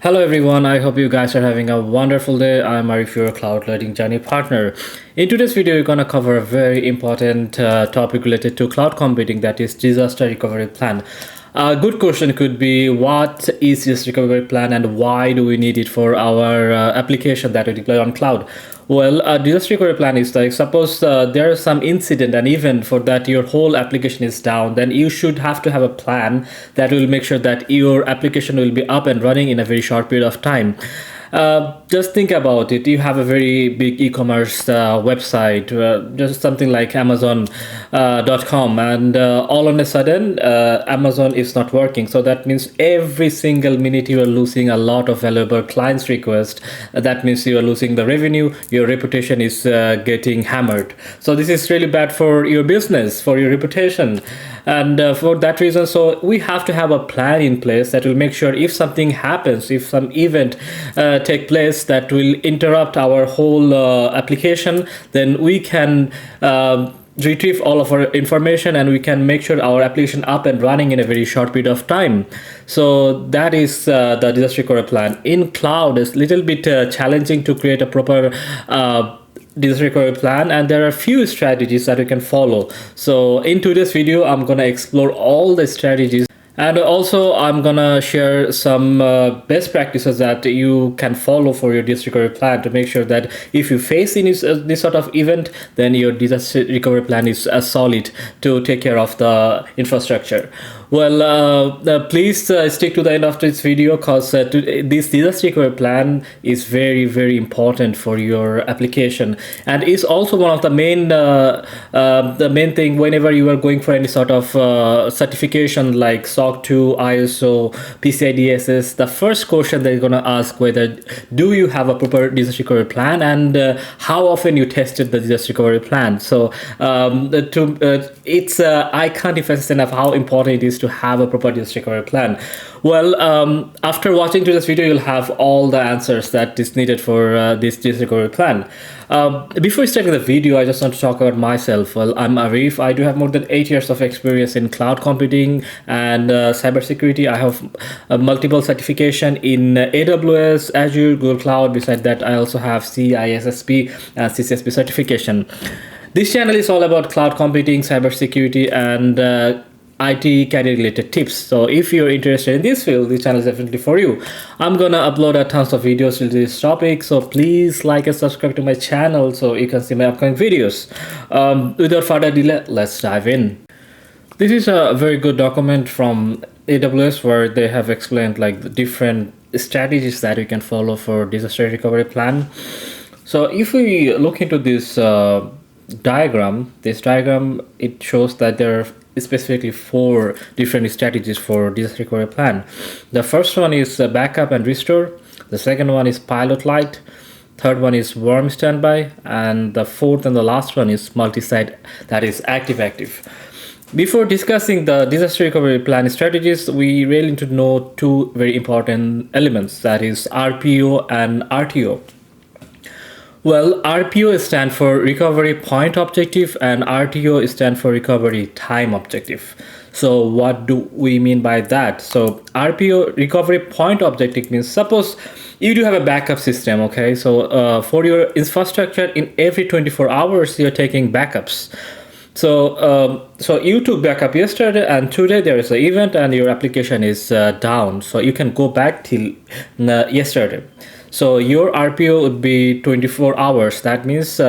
Hello everyone, I hope you guys are having a wonderful day. I'm Arif, your cloud learning journey partner. In today's video, we're going to cover a very important topic related to cloud computing, that is disaster recovery plan. A good question could be, what is this recovery plan and why do we need it for our application that we deploy on cloud? Well, a disaster recovery plan is like, suppose there is some incident and event for that your whole application is down, then you should have to have a plan that will make sure that your application will be up and running in a very short period of time. Just think about it. You have a very big e-commerce website, just something like Amazon.com, and all on a sudden, Amazon is not working. So that means every single minute you are losing a lot of valuable clients' requests. That means you are losing the revenue. Your reputation is getting hammered. So this is really bad for your business, for your reputation. And for that reason, so we have to have a plan in place that will make sure if something happens, if some event take place that will interrupt our whole application, then we can retrieve all of our information and we can make sure our application up and running in a very short period of time. So that is the disaster recovery plan. In cloud, it's a little bit challenging to create a proper disaster recovery plan, and there are few strategies that we can follow. So in today's video, I'm gonna explore all the strategies, and also I'm gonna share some best practices that you can follow for your disaster recovery plan to make sure that if you face this sort of event, then your disaster recovery plan is solid to take care of the infrastructure. Well, please stick to the end of this video, because this disaster recovery plan is very, very important for your application, and is also one of the main thing whenever you are going for any sort of certification like SOC 2, ISO, PCI DSS. The first question they're gonna ask whether do you have a proper disaster recovery plan, and how often you tested the disaster recovery plan. So I can't emphasize enough how important it is to have a proper disaster recovery plan. Well, after watching to this video, you'll have all the answers that is needed for this disaster recovery plan. Before starting the video, I just want to talk about myself. Well, I'm Arif. I do have more than 8 years of experience in cloud computing and cybersecurity. I have multiple certification in AWS, Azure, Google Cloud. Besides that, I also have CISSP and CCSP certification. This channel is all about cloud computing, cybersecurity, and IT career related tips. So if you're interested in this field, this channel is definitely for you. I'm gonna upload a tons of videos to this topic, so please like and subscribe to my channel so you can see my upcoming videos. Without further delay, let's dive in. This is a very good document from AWS where they have explained like the different strategies that you can follow for disaster recovery plan. So if we look into this diagram, it shows that there are specifically 4 different strategies for disaster recovery plan. The first one is backup and restore. The second one is pilot light. Third one is warm standby, and the fourth and the last one is multi-site, that is active. Before discussing the disaster recovery plan strategies, we really need to know 2 very important elements, that is RPO and RTO. Well, RPO stands for recovery point objective and RTO stands for recovery time objective. So what do we mean by that? So RPO, recovery point objective, means suppose you do have a backup system, okay? So for your infrastructure, in every 24 hours, you're taking backups. So you took backup yesterday, and today there is an event and your application is down. So you can go back till yesterday. So your RPO would be 24 hours. That means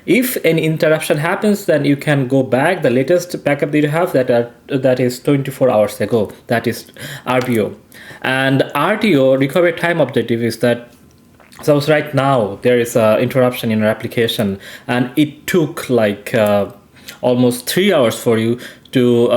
if any interruption happens, then you can go back. The latest backup that you have that is 24 hours ago. That is RPO. And RTO, recovery time objective, is that suppose right now there is an interruption in your application and it took like almost 3 hours for you to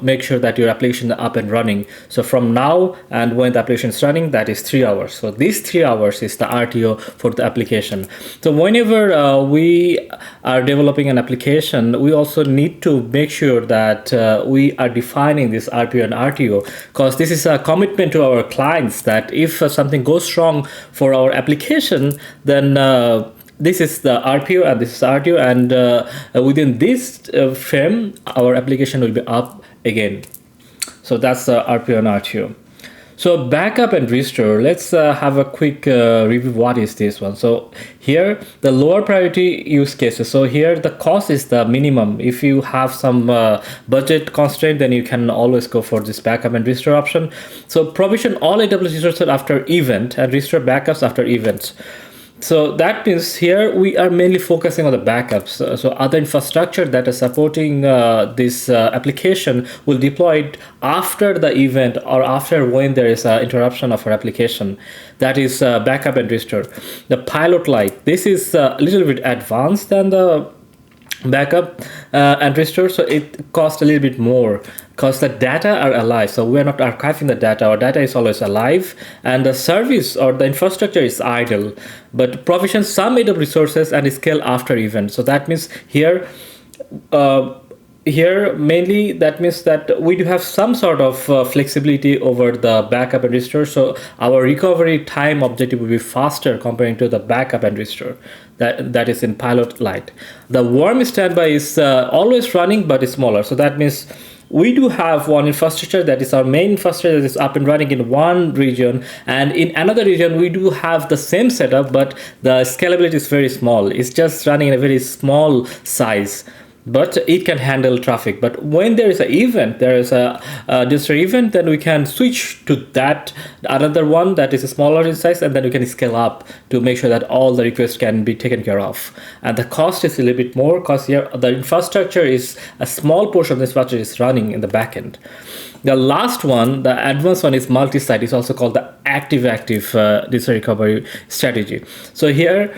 make sure that your application is up and running. So from now and when the application is running, that is 3 hours. So these 3 hours is the RTO for the application. So whenever we are developing an application, we also need to make sure that we are defining this RPO and RTO, because this is a commitment to our clients that if something goes wrong for our application, then this is the RPO and this is RTO, and within this frame, our application will be up again. So that's the RPO and RTO. So backup and restore, let's have a quick review. What is this one? So here the lower priority use cases. So here the cost is the minimum. If you have some budget constraint, then you can always go for this backup and restore option. So provision all AWS resources after event and restore backups after events. So that means here we are mainly focusing on the backups. So other infrastructure that is supporting this application will deploy it after the event or after when there is an interruption of our application. That is backup and restore. The pilot light, this is a little bit advanced than the backup and restore, so it costs a little bit more because the data are alive, so we're not archiving the data. Our data is always alive and the service or the infrastructure is idle, but provision some AWS resources and scale after event. So that means here mainly that means that we do have some sort of flexibility over the backup and restore, so our recovery time objective will be faster comparing to the backup and restore. That is in pilot light. The warm standby is always running but is smaller, so that means we do have one infrastructure that is our main infrastructure that is up and running in one region, and in another region we do have the same setup, but the scalability is very small. It's just running in a very small size, but it can handle traffic. But when there is an event, there is a disaster event, then we can switch to that another one that is smaller in size, and then we can scale up to make sure that all the requests can be taken care of. And the cost is a little bit more because here the infrastructure is a small portion of the infrastructure is running in the backend. The last one, the advanced one, is multi-site. It's also called the active disaster recovery strategy. So here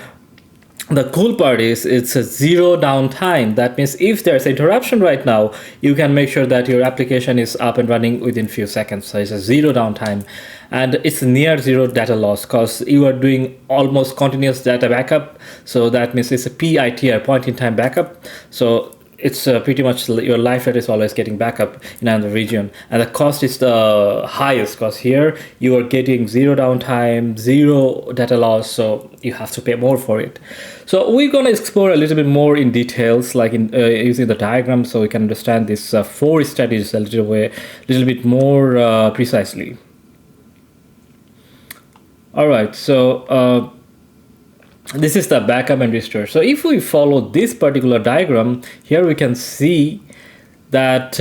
the cool part is it's a zero downtime. That means if there's an interruption right now, you can make sure that your application is up and running within few seconds. So it's a zero downtime, and it's near zero data loss because you are doing almost continuous data backup. So that means it's a PITR, point in time backup. So it's pretty much your live data is always getting backup in another region, and the cost is the highest because here you are getting zero downtime, zero data loss, so you have to pay more for it. So we're going to explore a little bit more in details, like in using the diagram, so we can understand these 4 strategies a little bit more precisely. All right, so this is the backup and restore. So if we follow this particular diagram, here we can see that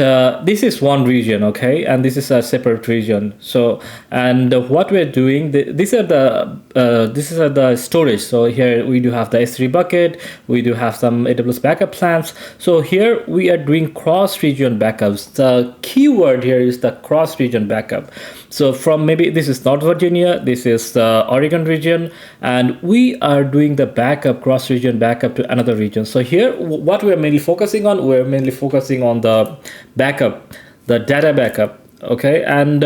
this is one region, okay, and this is a separate region. So and what we're doing, these are the storage. So here we do have the S3 bucket, we do have some AWS backup plans. So here we are doing cross region backups. The keyword here is the cross region backup. So from maybe this is North Virginia, this is the Oregon region, and we are doing the backup, cross region backup to another region. So here what we're mainly focusing on, we're mainly focusing on the backup, the data backup, okay. And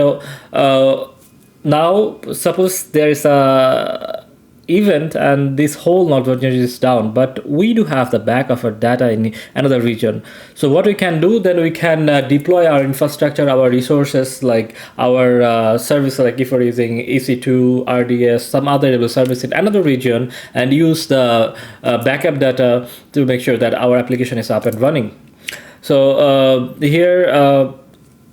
now suppose there is a event and this whole North Virginia is down, but we do have the backup of data in another region. So what we can do, then we can deploy our infrastructure, our resources, like our service, like if we're using EC2, RDS, some other AWS service in another region, and use the backup data to make sure that our application is up and running. So here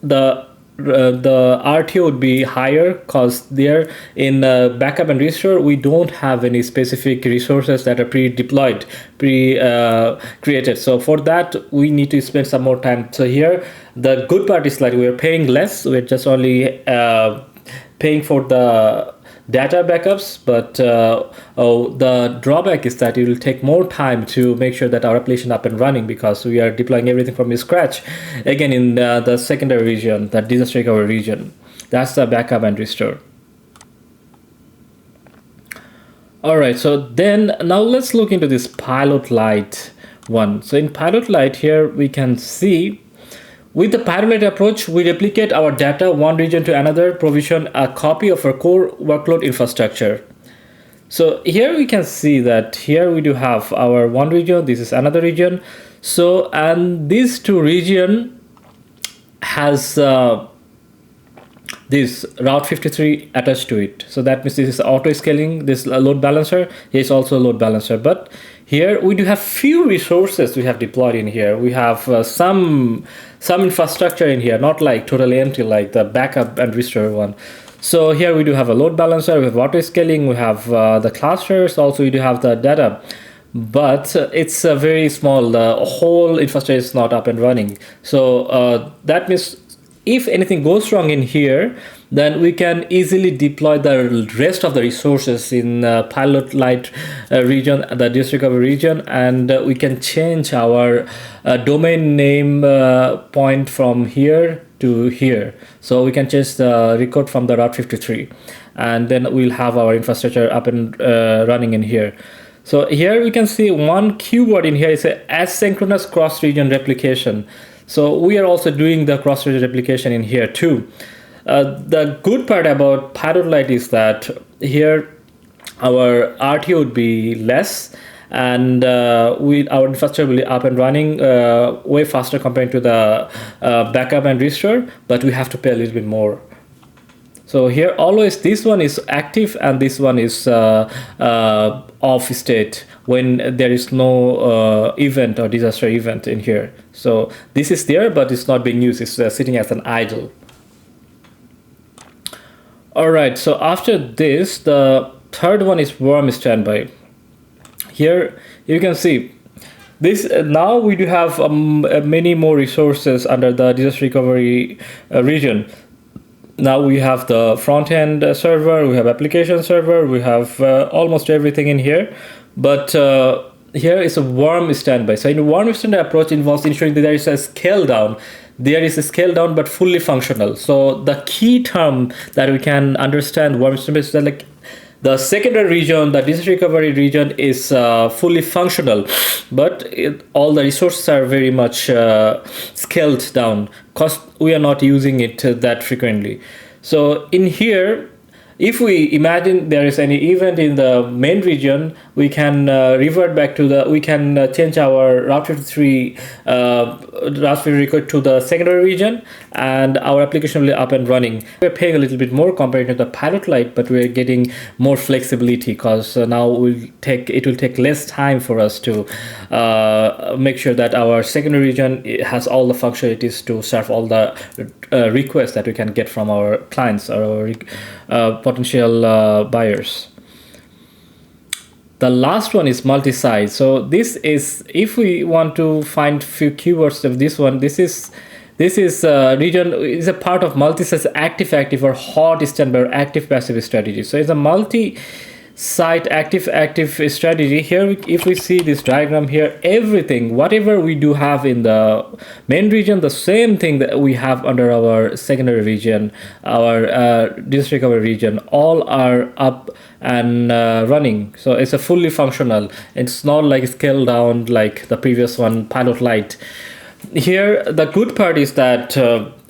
the RTO would be higher because there in backup and restore we don't have any specific resources that are pre-deployed, created. So for that we need to spend some more time. So here the good part is like we're paying less, we're just only paying for the data backups, but the drawback is that it will take more time to make sure that our application up and running because we are deploying everything from scratch again in the secondary region, the disaster recovery region. That's the backup and restore. All right, so then now let's look into this pilot light one. So in pilot light here we can see, with the pilot light approach, we replicate our data one region to another, provision a copy of our core workload infrastructure. So here we can see that here we do have our one region, this is another region. So, and these two region has this Route 53 attached to it. So that means this is auto scaling, this load balancer. Here is also a load balancer, but here we do have few resources we have deployed in here. We have some infrastructure in here, not like totally empty like the backup and restore one. So here we do have a load balancer, we have auto scaling, we have the clusters, also we do have the data, but it's very small. The whole infrastructure is not up and running. So that means if anything goes wrong in here, then we can easily deploy the rest of the resources in pilot light region, the disaster recovery region, and we can change our domain name point from here to here. So we can change the record from the Route 53, and then we'll have our infrastructure up and running in here. So here we can see one keyword in here is asynchronous cross-region replication. So we are also doing the cross-region replication in here too. The good part about pilot light is that here our RTO would be less, and our infrastructure will be up and running way faster compared to the backup and restore, but we have to pay a little bit more. So here always this one is active and this one is off state when there is no event or disaster event in here. So this is there, but it's not being used. It's sitting as an idle. All right, so after this, the third one is warm standby. Here you can see this. Now we do have many more resources under the disaster recovery region. Now we have the front end server, we have application server, we have almost everything in here. But here is a warm standby. So in a warm standby approach involves ensuring that there is a scale down. There is a scale down but fully functional. So the key term that we can understand warm standby is that like the secondary region, the disaster recovery region is fully functional, but all the resources are very much scaled down because we are not using it that frequently. So in here, if we imagine there is any event in the main region, we can revert back to we can change our Route 53 record to the secondary region, and our application will be up and running. We're paying a little bit more compared to the pilot light, but we're getting more flexibility because now it will take less time for us to make sure that our secondary region has all the functionalities to serve all the requests that we can get from our clients or potential buyers. The last one is multi-site. So this is, if we want to find few keywords of this one, this is region is a part of multi-site active or hot standby or active passive strategy. So it's a multi-site active strategy. Here if we see this diagram here, everything whatever we do have in the main region, the same thing that we have under our secondary region, our disaster recovery region, all are up and running. So it's a fully functional. It's not like scaled down like the previous one, pilot light. Here the good part is that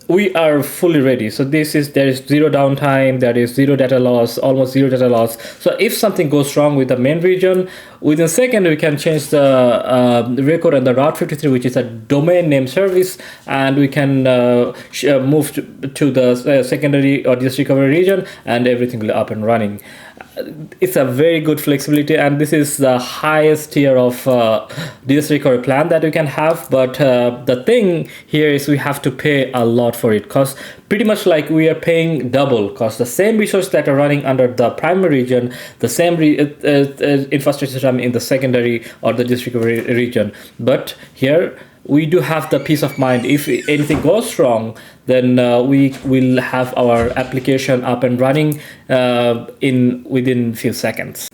we are fully ready. So there is zero downtime, there is zero data loss, almost zero data loss. So if something goes wrong with the main region, within a second we can change the record on the Route 53, which is a domain name service, and we can move to the secondary or disaster recovery region, and everything will be up and running. It's a very good flexibility, and this is the highest tier of disaster recovery plan that you can have. But the thing here is we have to pay a lot for it, because pretty much like we are paying double, because the same resources that are running under the primary region, the same infrastructure system in the secondary or the disaster recovery region. But here we do have the peace of mind. If anything goes wrong, then we will have our application up and running within few seconds.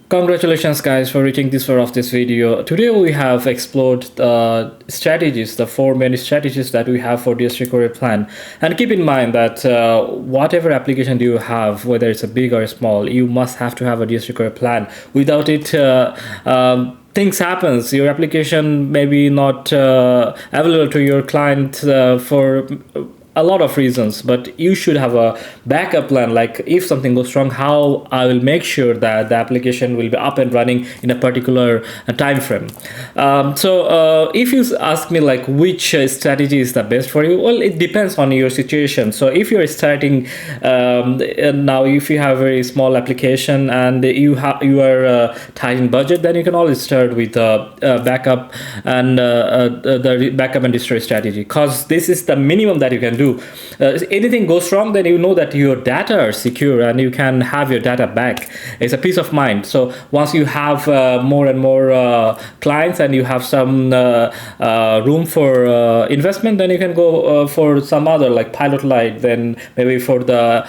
Congratulations guys for reaching this far of this video. Today we have explored the strategies, the 4 main strategies that we have for disaster recovery plan. And keep in mind that whatever application do you have, whether it's a big or small, you must have to have a disaster recovery plan. Without it, things happens. Your application may be not available to your client for a lot of reasons, but you should have a backup plan. Like if something goes wrong, how I will make sure that the application will be up and running in a particular time frame. So if you ask me like which strategy is the best for you, well, it depends on your situation. So if you're starting now, if you have a very small application and you are tight in budget, then you can always start with backup and the backup and destroy strategy, because this is the minimum that you can do. do. Anything goes wrong, then you know that your data are secure and you can have your data back. It's a peace of mind. So once you have more and more clients and you have some room for investment, then you can go for some other like pilot light, then maybe for the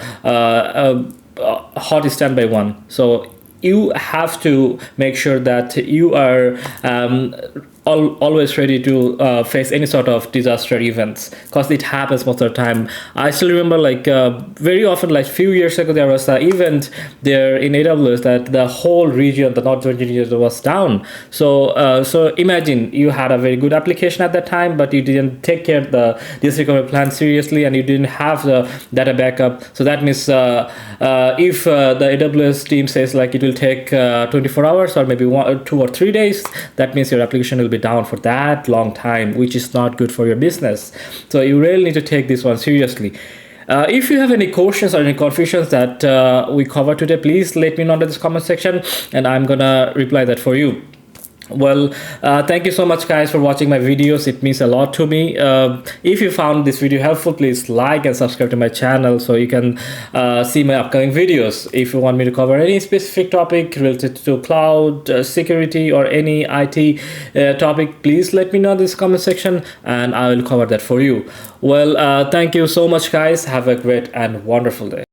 hot standby one. So you have to make sure that you are always ready to face any sort of disaster events, because it happens most of the time. I still remember like very often, like few years ago, there was an event there in AWS that the whole region, the North region, was down. So imagine you had a very good application at that time, but you didn't take care of the disaster recovery plan seriously, and you didn't have the data backup. So that means if the AWS team says like it will take 24 hours or maybe 2 or 3 days, that means your application will be down for that long time, which is not good for your business. So you really need to take this one seriously. If you have any questions or any confusions that we cover today, please let me know in this comment section and I'm gonna reply that for you. Well, thank you so much guys for watching my videos. It means a lot to me. If you found this video helpful, please like and subscribe to my channel so you can see my upcoming videos. If you want me to cover any specific topic related to cloud security or any IT topic, please let me know in this comment section and I will cover that for you. Well, thank you so much guys. Have a great and wonderful day.